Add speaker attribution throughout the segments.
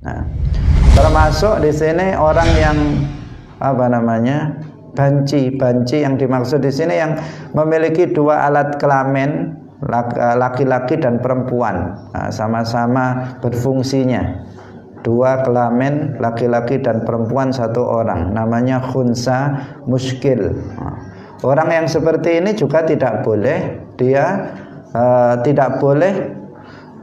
Speaker 1: Nah, termasuk di sini orang yang banci yang dimaksud di sini yang memiliki dua alat kelamin, laki-laki dan perempuan, sama-sama berfungsinya. Dua kelamin laki-laki dan perempuan satu orang, namanya khunsa muskil. Orang yang seperti ini juga tidak boleh, dia tidak boleh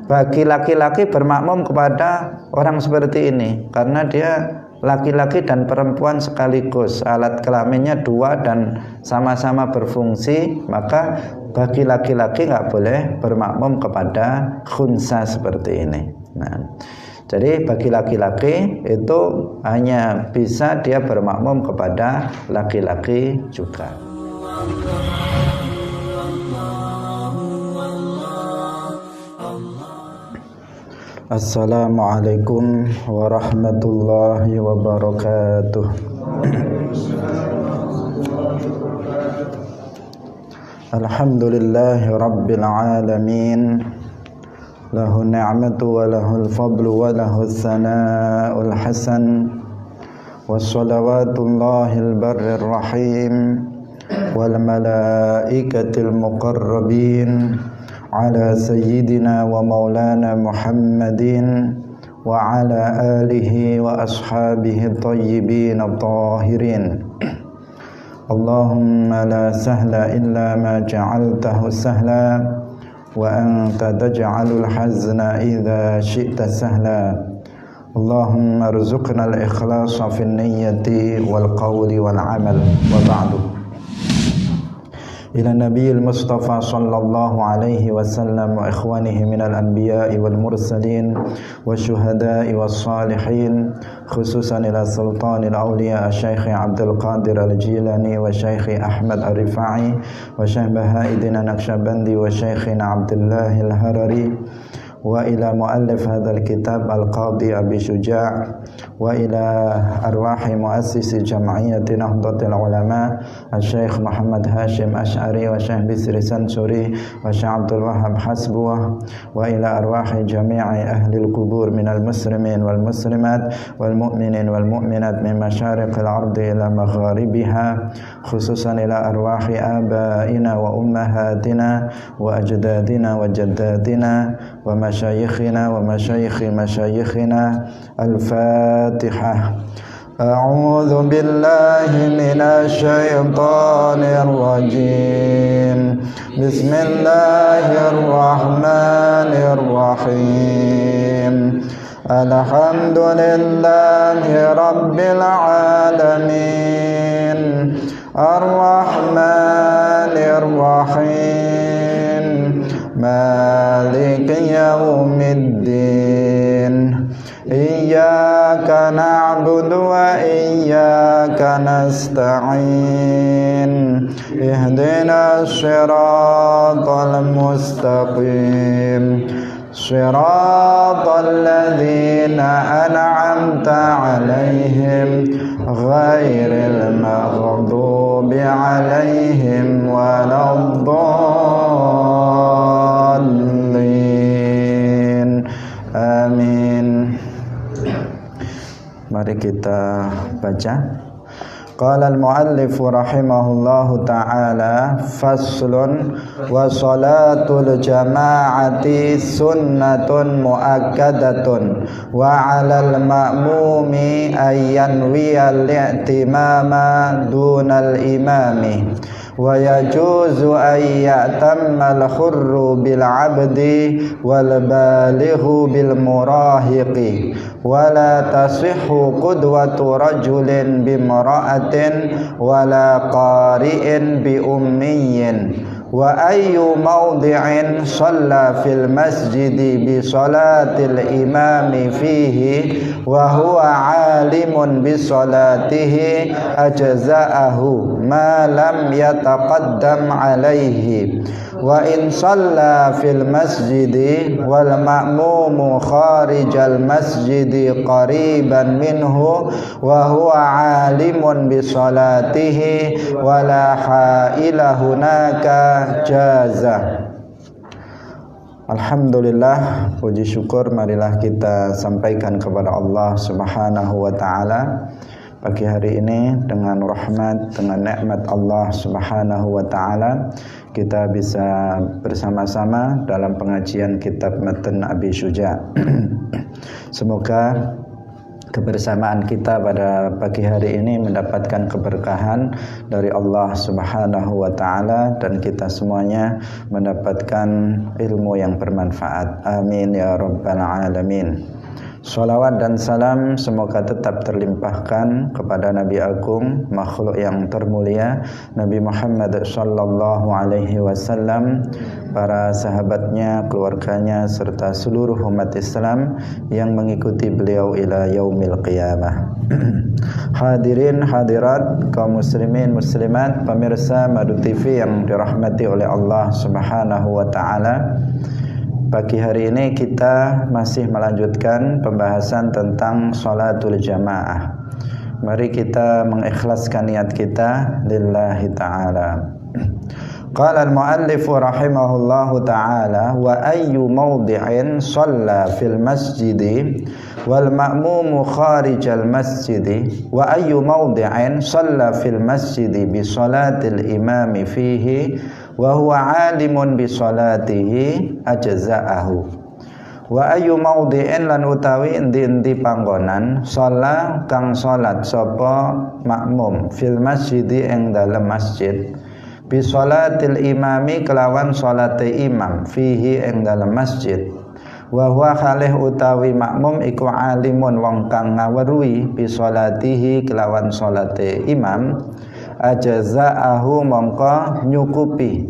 Speaker 1: bagi laki-laki bermakmum kepada orang seperti ini, karena dia laki-laki dan perempuan sekaligus, alat kelaminnya dua dan sama-sama berfungsi, maka bagi laki-laki nggak boleh bermakmum kepada khunsa seperti ini. Nah, jadi bagi laki-laki itu hanya bisa dia bermakmum kepada laki-laki juga. Assalamualaikum warahmatullahi wabarakatuh. Alhamdulillahi rabbil alamin. Lahu ni'matu wa lahul fadlu wa lahus sana'ul hasan. Wassalawatullahil barrir rahim wal malaikatil muqarrabin ala sayyidina wa maulana Muhammadin wa ala alihi wa ashabihi tayyibin at-tahirin. Allahumma la sahla illa ma ja'altahu sahla wa anta taj'alul hazna idza syi'ta sahla. Allahumma arzuqna al-ikhlasa fin niyyati wal qawli wal amal. Wa ba'du. Ila Nabiyil Mustafa sallallahu alaihi wasallam wa ikhwanihi minal anbiya'i wal mursalin wa syuhada'i was salihin, khususan ila sultanil awliya Syekh Abdul Qadir Al-Jilani wa Syekh Ahmad Ar-Rifai wa Syekh Baha'iddin Naqsyabandi wa Syekhina Abdullah Al-Harari wa ila muallif hadzal kitab Al-Qadhi Abi Syuja' wa ila arwahi muassisi jam'iyyati Nahdlatul Ulama Syekh Muhammad Hashim Asy'ari wa Syekh Bisri Sansuri wa Syekh Abdul Wahhab Hasbuh wa ila arwahi jami'i ahli al-qubur minal muslimin wal muslimat wal mu'minin wal mu'minat min masyariqil ardi ila magharibiha, khususan ila arwahi abaina wa ummahatina wa ajdadina wa jaddadina wa masyayikhina wa masyayikhi masyayikhina. Al-Fatihah. A'udzu billahi minasy syaithanir rajim. Bismillahirrahmanirrahim. Alhamdulillahi rabbil alamin. Ar-Rahmanir Rahim. Maliki yaumiddin. Iyyaka na'budu wa iyyaka nasta'in. Ihdinas siratal mustaqim. Siratal ladzina an'amta 'alaihim ghairil maghdubi 'alaihim waladdallin. Amin. Mari kita baca. Qala al-muallif rahimahullahu ta'ala, faslun wa salatul jama'ati sunnatun muakkadatun wa 'alal ma'mumi ayyan wiyal i'timama dunal imami wa yajuzu ay ya'tammal hurru bil 'abdi wal balighu bil murahiqi wa la tasihhu qudwatu rajulin bimra'atin wa la qari'in bi ummiyin. Wa ayyu mawdi'in shalla fil masjidi bi salatil imami fihi wa huwa 'alimun bi salatihi ajza'ahu ma lam yataqaddam 'alaihi. Wa in shalla fil masjidi wal ma'mumu kharijal masjidi qariban minhu wa huwa 'alimun bi salatihi wa la ha'ila hunaka jaza. Alhamdulillah, puji syukur marilah kita sampaikan kepada Allah Subhanahu wa taala pagi hari ini dengan rahmat, dengan nikmat Allah Subhanahu wa taala kita bisa bersama-sama dalam pengajian kitab Matan Abi Syuja. Semoga kebersamaan kita pada pagi hari ini mendapatkan keberkahan dari Allah Subhanahu wa taala dan kita semuanya mendapatkan ilmu yang bermanfaat. Amin ya rabbal alamin. Salawat dan salam semoga tetap terlimpahkan kepada Nabi Agung, makhluk yang termulia, Nabi Muhammad sallallahu alaihi wasallam, para sahabatnya, keluarganya serta seluruh umat Islam yang mengikuti beliau ila yaumil qiyamah. Hadirin hadirat kaum muslimin muslimat, pemirsa Madu TV yang dirahmati oleh Allah Subhanahu wa taala. Pagi hari ini kita masih melanjutkan pembahasan tentang sholatul jamaah. Mari kita mengikhlaskan niat kita lillahi ta'ala. Qala al-muallif rahimahullahu ta'ala wa ayyu mawdi'in shalla fil masjidi wal ma'mumu kharijal masjidi wa ayyu mawdi'in shalla fil masjidi bi sholatil imami fihi wa huwa alimun bi sholatihi ajza'ahu wa ayu maudhi'in lan utawi endi-endi panggonan sholat kang sholat sapa makmum fil masjidi ing dalem masjid bi sholatil imami kelawan sholate imam fihi ing dalem masjid wa huwa khalih utawi makmum iku alimun wong kang ngaweruhi bi sholatihi kelawan sholate imam ajza'ahu mongko nyukupi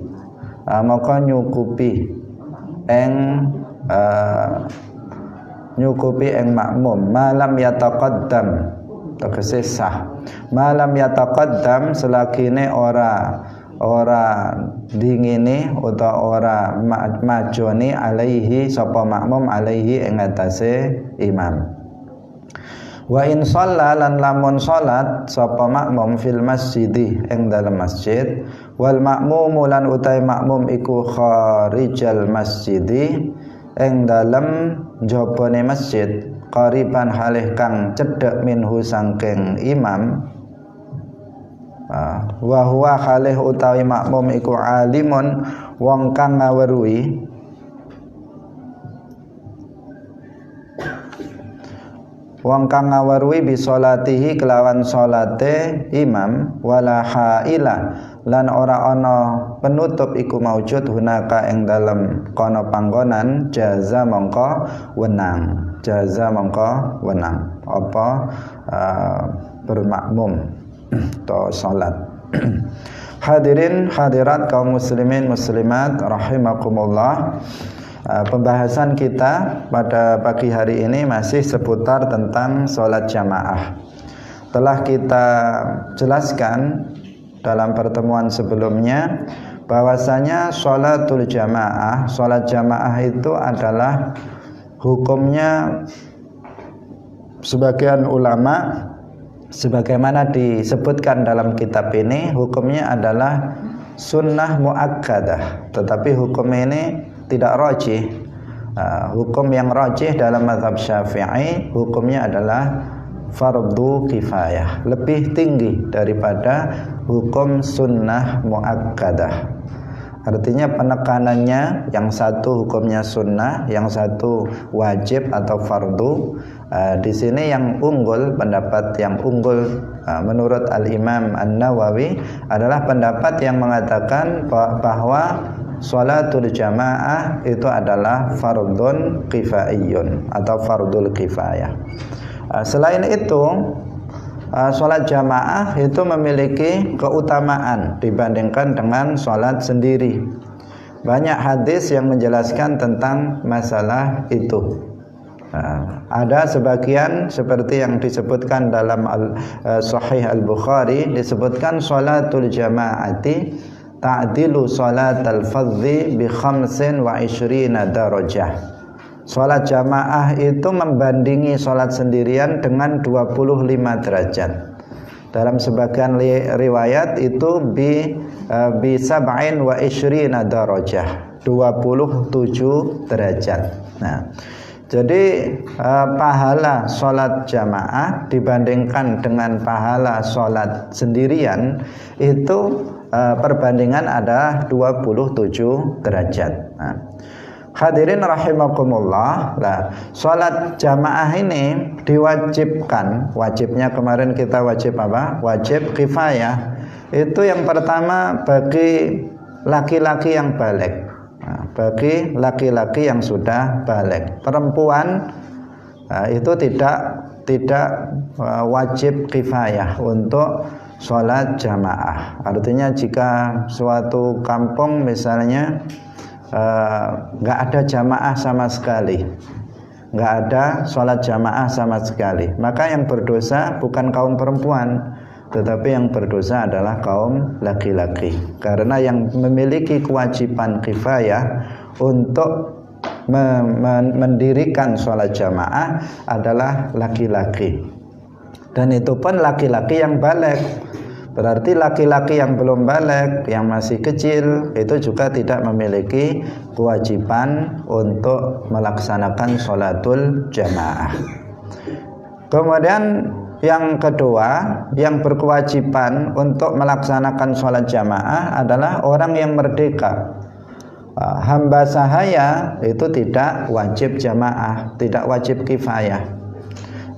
Speaker 1: eng makmum malam yataqaddam tegese sah malam yataqaddam selagine ora dingine utawa ora majoni alaihi sapa makmum alaihi ing atase imam. Wa in shalla lan lamun salat sapa makmum fil masjidi ing dalem masjid wal makmum lan utai makmum iku kharijal masjidi ing dalem jabane masjid qariban halih kang cedhek minhu sangking imam wa huwa halih utawi makmum iku alimun wong kang ngaweruhi wong kang ngaweruhi bi sholatihi kelawan sholate imam wala haila lan ora ana penutup iku maujud hunaka ing dalem kono panggonan jaza mongko wenang apa bermakmum to salat. Hadirin hadirat kaum muslimin muslimat rahimakumullah. Pembahasan kita pada pagi hari ini masih seputar tentang sholat jamaah. Telah kita jelaskan dalam pertemuan sebelumnya bahwasanya sholat jamaah itu adalah hukumnya sebagian ulama sebagaimana disebutkan dalam kitab ini, hukumnya adalah sunnah muakkadah, tetapi hukum ini tidak rajih. Hukum yang rajih dalam mazhab Syafi'i hukumnya adalah fardu kifayah, lebih tinggi daripada hukum sunnah muakkadah. Artinya penekanannya yang satu hukumnya sunnah, yang satu wajib atau fardu. Di sini yang unggul, pendapat yang unggul menurut Al-Imam An-Nawawi adalah pendapat yang mengatakan bahwa sholatul jamaah itu adalah fardun kifaiyun atau fardul kifayah. Selain itu, sholat jamaah itu memiliki keutamaan dibandingkan dengan sholat sendiri. Banyak hadis yang menjelaskan tentang masalah itu. Ada sebagian seperti yang disebutkan dalam Sahih Al-Bukhari, disebutkan sholatul jamaati ta'dilu sholatal fadhi bi 25 darajah. Sholat jamaah itu membandingi sholat sendirian dengan 25 derajat. Dalam sebagian riwayat itu bi 27 darajah. 27 derajat. Nah, jadi pahala sholat jamaah dibandingkan dengan pahala sholat sendirian itu perbandingan ada 27 derajat. Nah, hadirin rahimakumullah, sholat jamaah ini diwajibkan. Wajibnya kemarin kita wajib apa? Wajib kifayah. Itu yang pertama bagi laki-laki yang baligh. Nah, bagi laki-laki yang sudah baligh. Perempuan itu tidak wajib kifayah untuk sholat jamaah. Artinya jika suatu kampung misalnya nggak ada jamaah sama sekali, nggak ada sholat jamaah sama sekali, maka yang berdosa bukan kaum perempuan, tetapi yang berdosa adalah kaum laki-laki. Karena yang memiliki kewajiban kifayah untuk mendirikan sholat jamaah adalah laki-laki, dan itu pun laki-laki yang baligh. Berarti laki-laki yang belum baligh, yang masih kecil, itu juga tidak memiliki kewajiban untuk melaksanakan sholatul jamaah. Kemudian yang kedua, yang berkewajiban untuk melaksanakan sholat jamaah adalah orang yang merdeka. Hamba sahaya itu tidak wajib jamaah, tidak wajib kifayah.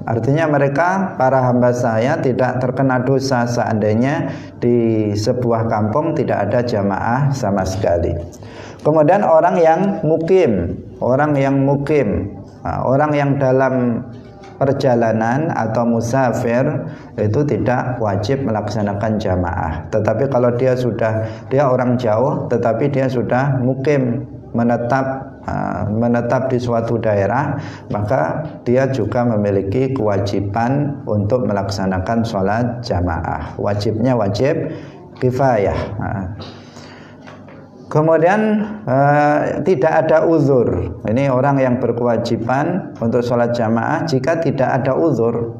Speaker 1: Artinya mereka, para hamba sahaya, tidak terkena dosa seandainya di sebuah kampung tidak ada jamaah sama sekali. Kemudian orang yang mukim, orang yang dalam perjalanan atau musafir itu tidak wajib melaksanakan jamaah. Tetapi kalau dia orang jauh, tetapi dia sudah mukim, menetap di suatu daerah, maka dia juga memiliki kewajiban untuk melaksanakan sholat jamaah. Wajibnya wajib kifayah. Kemudian tidak ada uzur. Ini orang yang berkewajiban untuk sholat jamaah jika tidak ada uzur.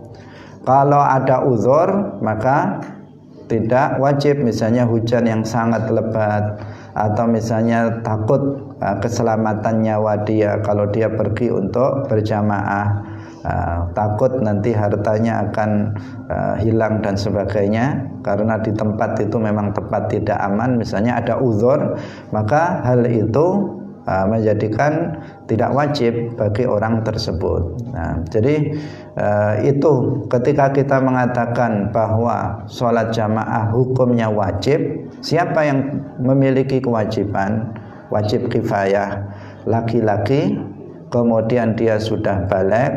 Speaker 1: Kalau ada uzur maka tidak wajib, misalnya hujan yang sangat lebat, atau misalnya takut keselamatan nyawa dia kalau dia pergi untuk berjamaah, takut nanti hartanya akan hilang dan sebagainya, karena di tempat itu memang tempat tidak aman, misalnya ada uzur, maka hal itu menjadikan tidak wajib bagi orang tersebut. Nah, jadi itu ketika kita mengatakan bahwa sholat jamaah hukumnya wajib, siapa yang memiliki kewajiban? Wajib kifayah, laki-laki, kemudian dia sudah baligh,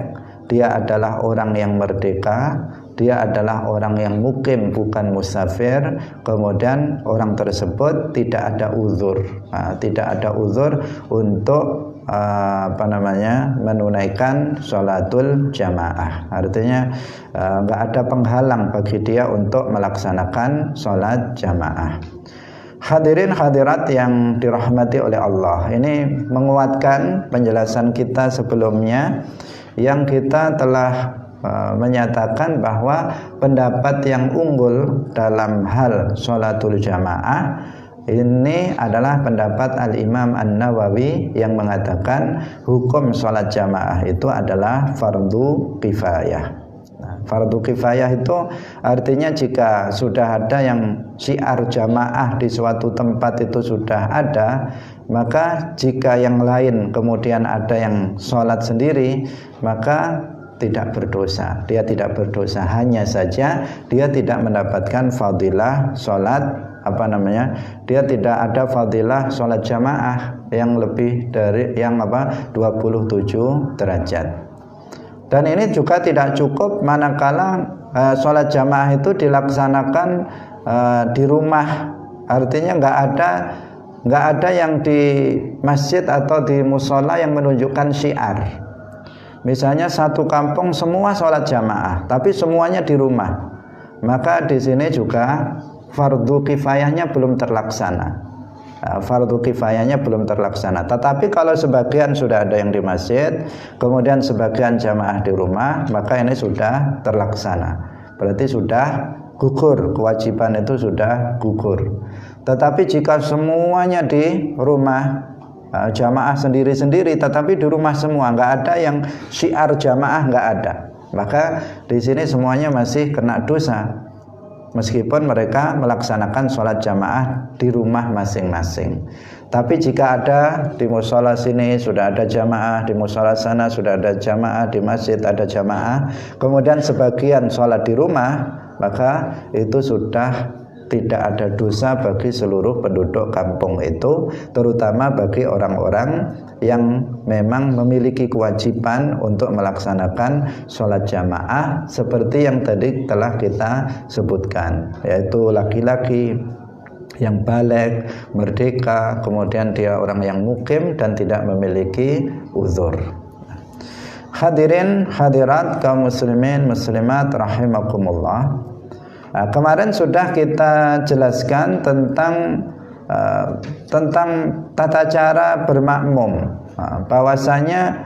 Speaker 1: dia adalah orang yang merdeka, dia adalah orang yang mukim bukan musafir, kemudian orang tersebut tidak ada uzur, tidak ada uzur untuk menunaikan sholatul jamaah. Artinya nggak ada penghalang bagi dia untuk melaksanakan sholat jamaah. Hadirin hadirat yang dirahmati oleh Allah, ini menguatkan penjelasan kita sebelumnya yang kita telah menyatakan bahwa pendapat yang unggul dalam hal sholatul jamaah ini adalah pendapat Al-Imam An-Nawawi yang mengatakan hukum sholat jamaah itu adalah fardu kifayah. Fardu kifayah itu artinya jika sudah ada yang syiar jamaah di suatu tempat itu sudah ada, maka jika yang lain kemudian ada yang sholat sendiri, maka tidak berdosa. Dia tidak berdosa, hanya saja dia tidak mendapatkan fadilah sholat dia tidak ada fadilah sholat jamaah yang lebih dari 27 derajat. Dan ini juga tidak cukup manakala sholat jamaah itu dilaksanakan di rumah. Artinya nggak ada yang di masjid atau di musola yang menunjukkan syiar. Misalnya satu kampung semua sholat jamaah, tapi semuanya di rumah, maka di sini juga fardu kifayahnya belum terlaksana. Fardu kifayahnya belum terlaksana. Tetapi kalau sebagian sudah ada yang di masjid, kemudian sebagian jamaah di rumah, maka ini sudah terlaksana. Berarti sudah gugur, kewajiban itu sudah gugur. Tetapi jika semuanya di rumah, jamaah sendiri-sendiri, tetapi di rumah semua, nggak ada yang syiar jamaah, nggak ada. Maka di sini semuanya masih kena dosa, meskipun mereka melaksanakan sholat jamaah di rumah masing-masing. Tapi jika ada di musola sini sudah ada jamaah, di musola sana sudah ada jamaah, di masjid ada jamaah, kemudian sebagian sholat di rumah, maka itu sudah tidak ada dosa bagi seluruh penduduk kampung itu, terutama bagi orang-orang yang memang memiliki kewajiban untuk melaksanakan sholat jamaah seperti yang tadi telah kita sebutkan, yaitu laki-laki yang baligh, merdeka, kemudian dia orang yang mukim dan tidak memiliki uzur. Hadirin hadirat kaum muslimin muslimat rahimakumullah. Kemarin sudah kita jelaskan tentang tata cara bermakmum, bahwasanya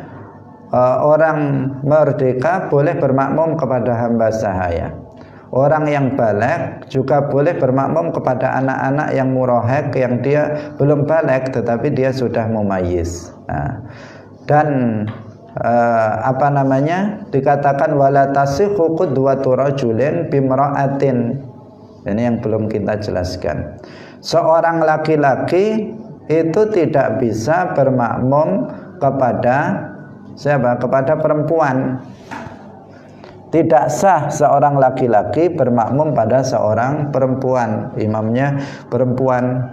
Speaker 1: orang merdeka boleh bermakmum kepada hamba sahaya. Orang yang baligh juga boleh bermakmum kepada anak-anak yang murahek, yang dia belum baligh tetapi dia sudah mumayyiz. Dan dikatakan wala tasihhu qudwatu rajulin bimra'atin. Ini yang belum kita jelaskan. Seorang laki-laki itu tidak bisa bermakmum kepada siapa? Kepada perempuan. Tidak sah seorang laki-laki bermakmum pada seorang perempuan, imamnya perempuan,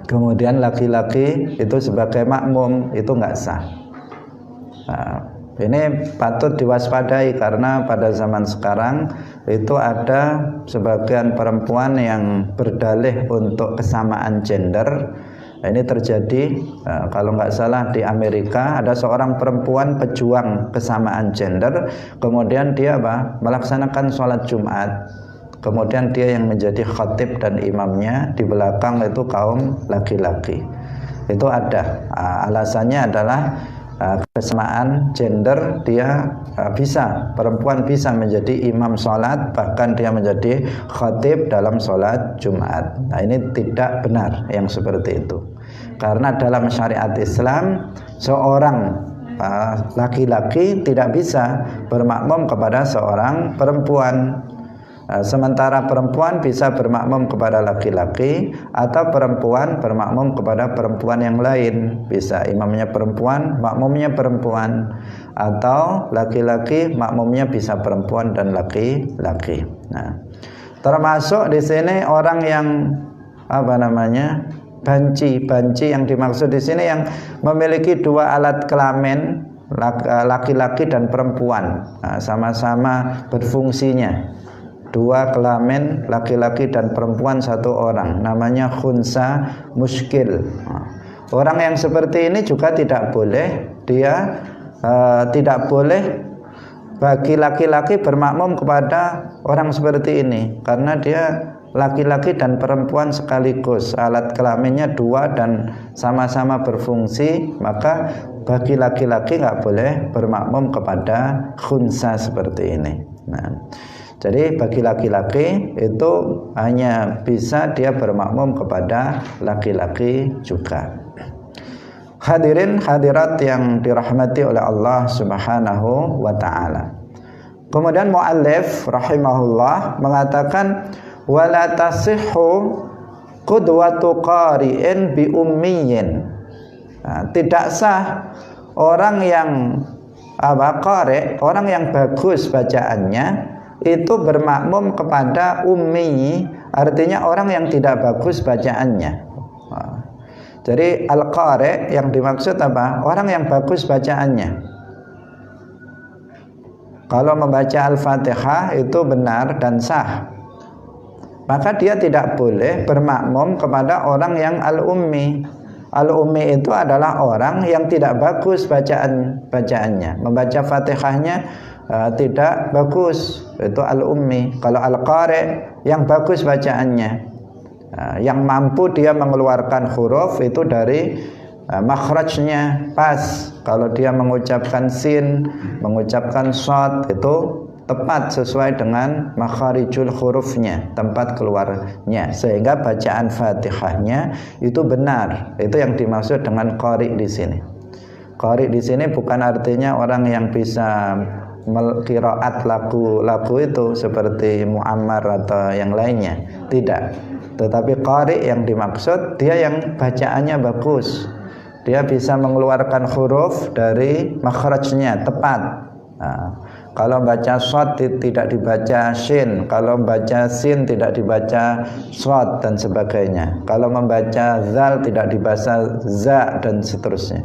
Speaker 1: kemudian laki-laki itu sebagai makmum, itu nggak sah. Ini patut diwaspadai karena pada zaman sekarang itu ada sebagian perempuan yang berdalih untuk kesamaan gender. Ini terjadi kalau nggak salah di Amerika, ada seorang perempuan pejuang kesamaan gender, kemudian dia melaksanakan sholat Jumat, kemudian dia yang menjadi khatib dan imamnya, di belakang itu kaum laki-laki. Itu ada alasannya adalah kesamaan gender, dia perempuan bisa menjadi imam sholat, bahkan dia menjadi khatib dalam sholat Jumat. Nah, ini tidak benar yang seperti itu, karena dalam syariat Islam seorang laki-laki tidak bisa bermakmum kepada seorang perempuan. Sementara perempuan bisa bermakmum kepada laki-laki, atau perempuan bermakmum kepada perempuan yang lain. Bisa imamnya perempuan, makmumnya perempuan, atau laki-laki makmumnya bisa perempuan dan laki-laki. Nah, termasuk di sini orang yang banci yang dimaksud di sini yang memiliki dua alat kelamin, laki-laki dan perempuan, sama-sama berfungsinya. Dua kelamin laki-laki dan perempuan satu orang, namanya khunsa muskil. Orang yang seperti ini juga tidak boleh, tidak boleh bagi laki-laki bermakmum kepada orang seperti ini, karena dia laki-laki dan perempuan sekaligus, alat kelaminnya dua dan sama-sama berfungsi, maka bagi laki-laki nggak boleh bermakmum kepada khunsa seperti ini. Nah, jadi bagi laki-laki itu hanya bisa dia bermakmum kepada laki-laki juga. Hadirin hadirat yang dirahmati oleh Allah Subhanahu wa taala. Kemudian muallif rahimahullah mengatakan wala tasihhu qudwatu qari'in bi ummiyin. Tidak sah orang yang qari', orang yang bagus bacaannya, itu bermakmum kepada ummi, artinya orang yang tidak bagus bacaannya. Jadi al-qari' yang dimaksud apa? Orang yang bagus bacaannya. Kalau membaca Al-Fatihah itu benar dan sah, maka dia tidak boleh bermakmum kepada orang yang al-ummi. Al-ummi itu adalah orang yang tidak bagus bacaannya, membaca Fatihahnya tidak bagus, itu al-ummi. Kalau al-qari' yang bagus bacaannya, yang mampu dia mengeluarkan huruf itu dari makhrajnya pas. Kalau dia mengucapkan sin, mengucapkan shad, itu tepat sesuai dengan makharijul hurufnya, tempat keluarnya, sehingga bacaan Fatihahnya itu benar. Itu yang dimaksud dengan qari di sini. Qari di sini bukan artinya orang yang bisa qiraat lagu itu seperti Muammar atau yang lainnya, tidak. Tetapi qari yang dimaksud dia yang bacaannya bagus, dia bisa mengeluarkan huruf dari makhrajnya tepat. Kalau baca shad tidak dibaca shin, kalau baca sin tidak dibaca shad dan sebagainya. Kalau membaca zal tidak dibaca za dan seterusnya.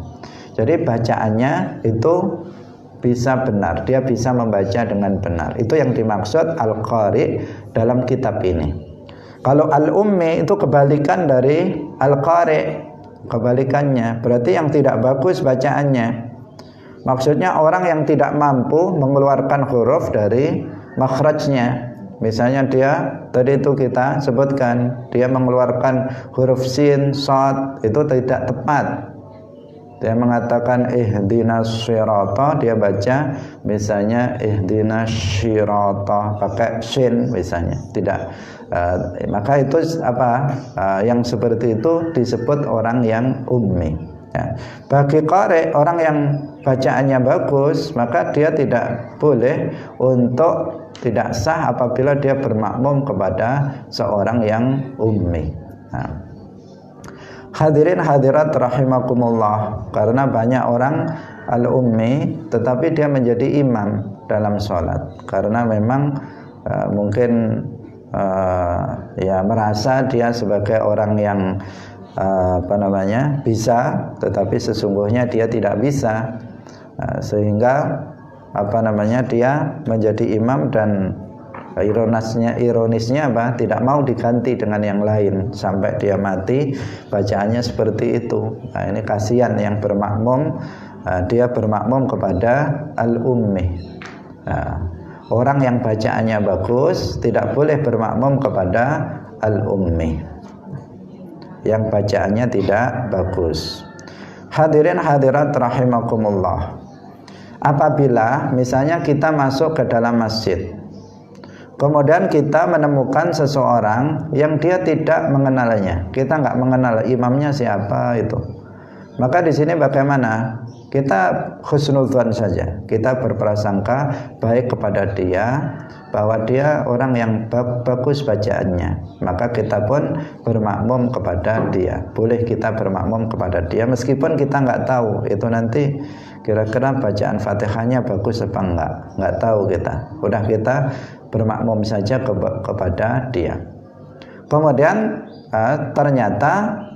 Speaker 1: Jadi bacaannya itu bisa benar, dia bisa membaca dengan benar. Itu yang dimaksud al-qari dalam kitab ini. Kalau al-ummi itu kebalikan dari al-qari, kebalikannya. Berarti yang tidak bagus bacaannya. Maksudnya orang yang tidak mampu mengeluarkan huruf dari makhrajnya. Misalnya dia, tadi itu kita sebutkan, dia mengeluarkan huruf sin, shad, itu tidak tepat. Dia mengatakan ihdinas syirata, dia baca misalnya ihdinas syirata pakai sin misalnya. Tidak. Maka itu yang seperti itu disebut orang yang ummi. Ya. Bagi qari, orang yang bacaannya bagus, maka dia tidak boleh untuk tidak sah apabila dia bermakmum kepada seorang yang ummi. Nah. Hadirin hadirat rahimakumullah, karena banyak orang al-ummi tetapi dia menjadi imam dalam sholat karena memang mungkin ya merasa dia sebagai orang yang bisa, tetapi sesungguhnya dia tidak bisa, sehingga dia menjadi imam dan ironisnya tidak mau diganti dengan yang lain sampai dia mati bacaannya seperti itu. Nah, ini kasihan yang bermakmum, dia bermakmum kepada al-ummi. Nah, orang yang bacaannya bagus tidak boleh bermakmum kepada al-ummi yang bacaannya tidak bagus. Hadirin hadirat rahimakumullah, apabila misalnya kita masuk ke dalam masjid, kemudian kita menemukan seseorang yang dia tidak mengenalnya, kita nggak mengenal imamnya siapa itu, maka di sini bagaimana? Kita husnudzan saja, kita berprasangka baik kepada dia, bahwa dia orang yang bagus bacaannya, maka kita pun bermakmum kepada dia. Boleh kita bermakmum kepada dia meskipun kita nggak tahu itu nanti kira-kira bacaan Fatihahnya bagus apa nggak tahu kita. Udah kita bermakmum saja kepada dia. Kemudian ternyata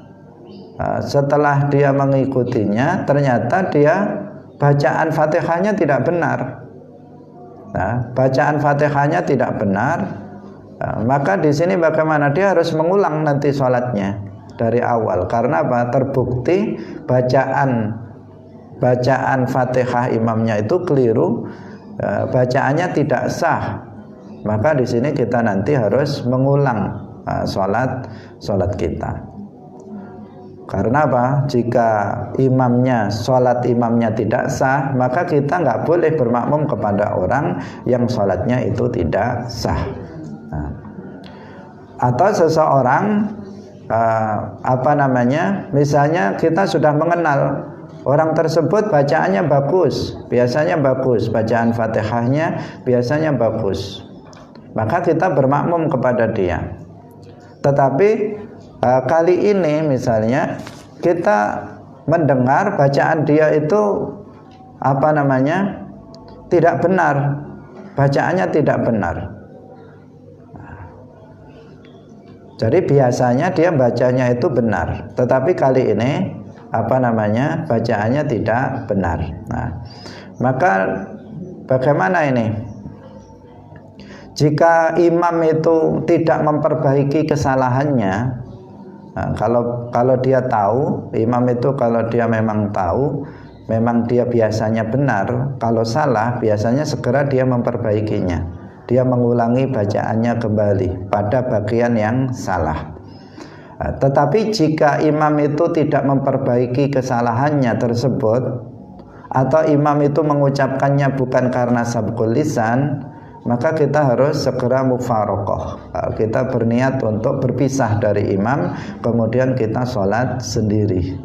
Speaker 1: setelah dia mengikutinya, ternyata dia bacaan Fatihahnya tidak benar. Nah, bacaan Fatihahnya tidak benar, maka di sini bagaimana? Dia harus mengulang nanti sholatnya dari awal. Karena apa? Terbukti bacaan Fatihah imamnya itu keliru, bacaannya tidak sah. Maka di sini kita nanti harus mengulang sholat kita. Karena apa? Jika sholat imamnya tidak sah, maka kita nggak boleh bermakmum kepada orang yang sholatnya itu tidak sah. Nah. Atau seseorang misalnya kita sudah mengenal orang tersebut, bacaannya bagus, biasanya bagus, bacaan Fatihahnya biasanya bagus, maka kita bermakmum kepada dia. Tetapi kali ini misalnya kita mendengar bacaan dia itu tidak benar, bacaannya tidak benar. Jadi biasanya dia bacanya itu benar, tetapi kali ini bacaannya tidak benar. Nah, maka bagaimana ini? Jika imam itu tidak memperbaiki kesalahannya, nah, kalau dia tahu, imam itu kalau dia memang tahu, memang dia biasanya benar, kalau salah biasanya segera dia memperbaikinya, dia mengulangi bacaannya kembali pada bagian yang salah. Nah, tetapi jika imam itu tidak memperbaiki kesalahannya tersebut, atau imam itu mengucapkannya bukan karena sabqul lisan, maka kita harus segera mufaraqah. Kita berniat untuk berpisah dari imam, kemudian kita sholat sendiri.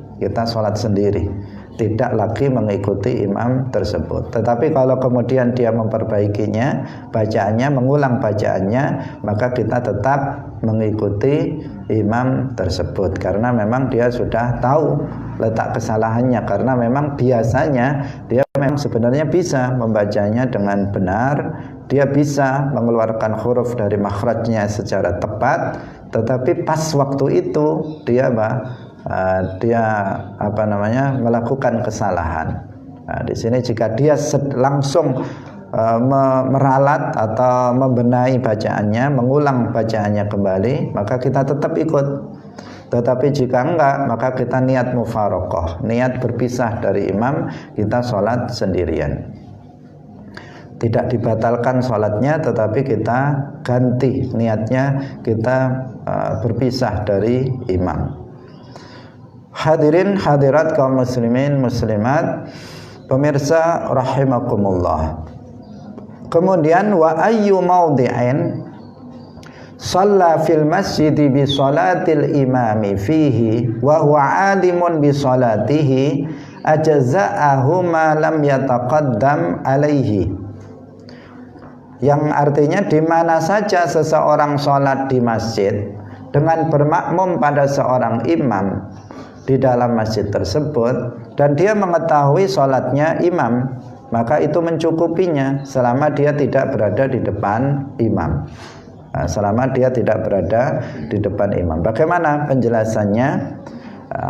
Speaker 1: Tidak lagi mengikuti imam tersebut. Tetapi kalau kemudian dia memperbaikinya, bacaannya, mengulang bacaannya, maka kita tetap mengikuti imam tersebut, karena memang dia sudah tahu letak kesalahannya, karena memang biasanya dia memang sebenarnya bisa membacanya dengan benar, dia bisa mengeluarkan huruf dari makhrajnya secara tepat, tetapi pas waktu itu dia melakukan kesalahan. Nah, di sini jika dia langsung meralat atau membenahi bacaannya, mengulang bacaannya kembali, maka kita tetap ikut. Tetapi jika enggak, maka kita niat mufaraqah, niat berpisah dari imam, kita sholat sendirian. Tidak dibatalkan sholatnya, tetapi kita ganti niatnya, kita berpisah dari imam. Hadirin hadirat kaum muslimin muslimat, pemirsa rahimakumullah. Kemudian wa ayyu mawdi'in shalla fil masjid bi salatil imami fihi wa huwa alimun bi salatihi ajza'ahu ma lam yataqaddam alaihi. Yang artinya di mana saja seseorang sholat di masjid dengan bermakmum pada seorang imam di dalam masjid tersebut, dan dia mengetahui sholatnya imam, maka itu mencukupinya selama dia tidak berada di depan imam. Selama dia tidak berada di depan imam. Bagaimana penjelasannya?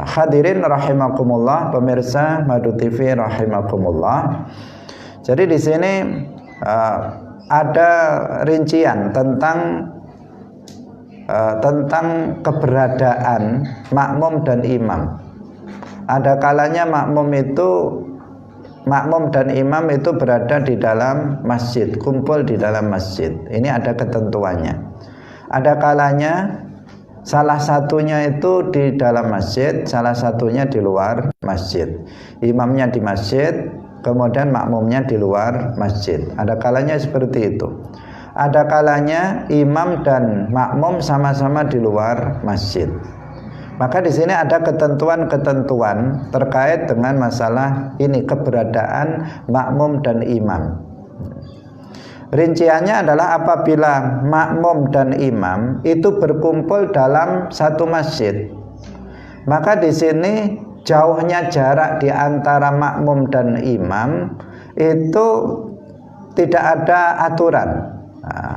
Speaker 1: Hadirin rahimakumullah, pemirsa Madu TV rahimakumullah. Jadi di sini ada rincian tentang keberadaan makmum dan imam. Ada kalanya makmum dan imam itu berada di dalam masjid, kumpul di dalam masjid. Ini ada ketentuannya. Ada kalanya salah satunya itu di dalam masjid, salah satunya di luar masjid. Imamnya di masjid, kemudian makmumnya di luar masjid. Ada kalanya seperti itu. Ada kalanya imam dan makmum sama-sama di luar masjid. Maka di sini ada ketentuan-ketentuan terkait dengan masalah ini, keberadaan makmum dan imam. Rinciannya adalah apabila makmum dan imam itu berkumpul dalam satu masjid, maka di sini jauhnya jarak di antara makmum dan imam itu tidak ada aturan.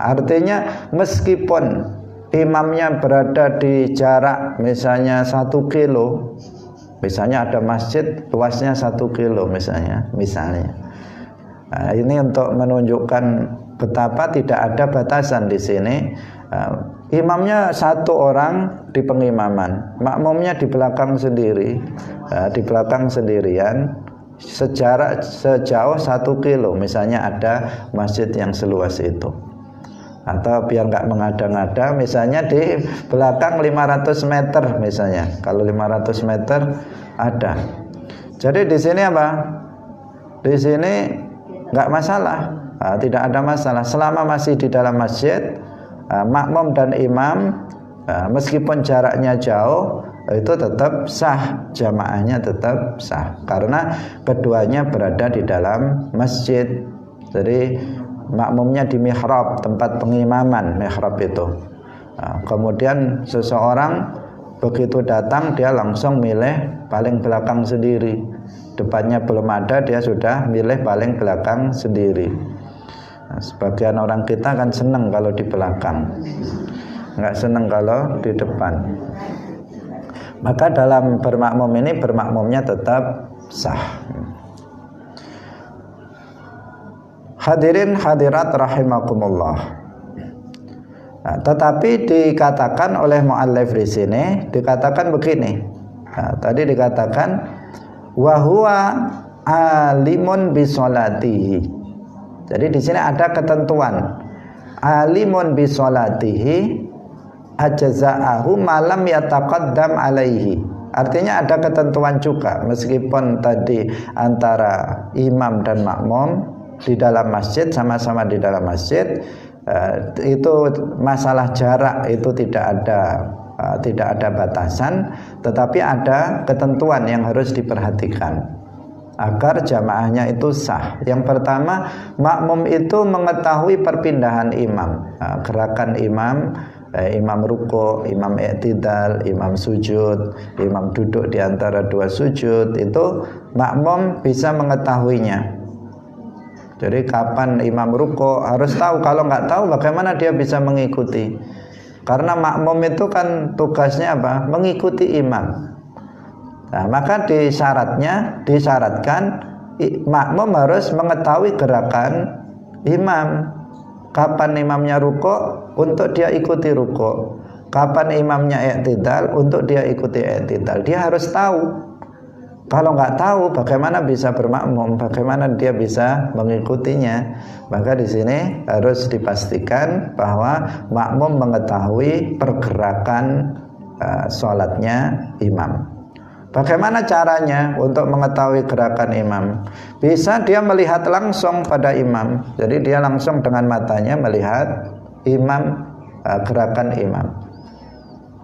Speaker 1: Artinya meskipun imamnya berada di jarak misalnya 1 kilo, misalnya ada masjid luasnya 1 kilo misalnya. Ini untuk menunjukkan betapa tidak ada batasan di sini. Imamnya 1 orang di pengimaman, makmumnya di belakang sendiri, di belakang sendirian, sejauh 1 kilo misalnya ada masjid yang seluas itu. Atau biar nggak mengada-ngada, misalnya di belakang 500 meter misalnya. Kalau 500 meter ada. Jadi di sini apa? Di sini nggak masalah, tidak ada masalah selama masih di dalam masjid. Makmum dan imam meskipun jaraknya jauh, itu tetap sah, jamaahnya tetap sah, karena keduanya berada di dalam masjid. Jadi makmumnya di mihrab, tempat pengimaman, mihrab itu. Kemudian seseorang begitu datang, dia langsung milih paling belakang sendiri. Depannya belum ada, dia sudah milih paling belakang sendiri. Sebagian orang kita kan senang kalau di belakang, nggak senang kalau di depan. Maka dalam bermakmum ini, bermakmumnya tetap sah. Hadirin hadirat rahimakumullah. Tetapi dikatakan oleh muallif di sini, dikatakan begini. Tadi dikatakan wa huwa alimun bi sholatihi. Jadi di sini ada ketentuan. Alimun bi sholatihi ajza'ahu malam yataqaddam alaihi. Artinya ada ketentuan juga, meskipun tadi antara imam dan makmum di dalam masjid, sama-sama di dalam masjid, itu masalah jarak itu tidak ada batasan, tetapi ada ketentuan yang harus diperhatikan agar jamaahnya itu sah. Yang pertama, makmum itu mengetahui perpindahan imam, gerakan imam, imam ruku', imam i'tidal, imam sujud, imam duduk di antara dua sujud, itu makmum bisa mengetahuinya. Jadi kapan imam ruku' harus tahu. Kalau nggak tahu, bagaimana dia bisa mengikuti? Karena makmum itu kan tugasnya apa? Mengikuti imam. Nah, maka disyaratkan makmum harus mengetahui gerakan imam. Kapan imamnya ruku' untuk dia ikuti ruku', kapan imamnya i'tidal untuk dia ikuti i'tidal. Dia harus tahu. Kalau nggak tahu, bagaimana bisa bermakmum? Bagaimana dia bisa mengikutinya? Maka di sini harus dipastikan bahwa makmum mengetahui pergerakan sholatnya imam. Bagaimana caranya untuk mengetahui gerakan imam? Bisa dia melihat langsung pada imam. Jadi dia langsung dengan matanya melihat imam, gerakan imam.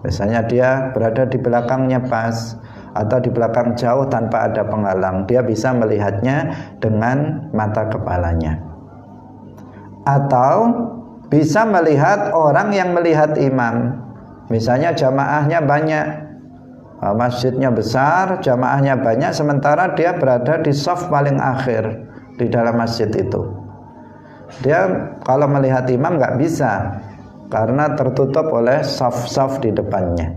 Speaker 1: Misalnya dia berada di belakangnya pas, atau di belakang jauh tanpa ada penghalang, dia bisa melihatnya dengan mata kepalanya. Atau bisa melihat orang yang melihat imam. Misalnya jamaahnya banyak, masjidnya besar, jamaahnya banyak, sementara dia berada di shaf paling akhir di dalam masjid itu. Dia kalau melihat imam nggak bisa, karena tertutup oleh shaf-shaf di depannya.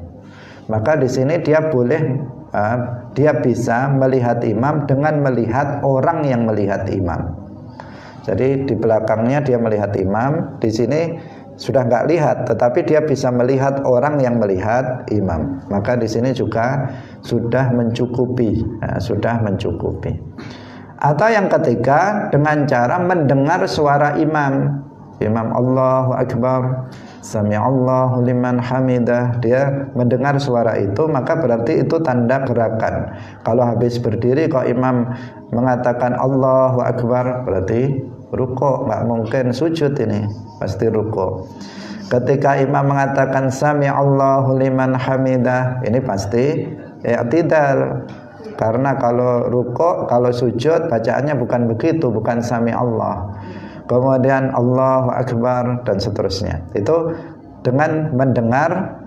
Speaker 1: Maka di sini dia bisa melihat imam dengan melihat orang yang melihat imam. Jadi di belakangnya dia melihat imam, di sini sudah nggak lihat, tetapi dia bisa melihat orang yang melihat imam. Maka di sini juga sudah mencukupi, Atau yang ketiga, dengan cara mendengar suara imam. Imam Allahu Akbar, Sami'allahu liman hamidah, dia mendengar suara itu, maka berarti itu tanda gerakan. Kalau habis berdiri kok imam mengatakan Allahu Akbar, berarti ruku', nggak mungkin sujud, ini pasti ruku'. Ketika imam mengatakan Sami'allahu liman hamidah, ini pasti i'tidal. Karena kalau ruku', kalau sujud bacaannya bukan begitu, bukan Sami'allah. Kemudian Allahu Akbar dan seterusnya. Itu dengan mendengar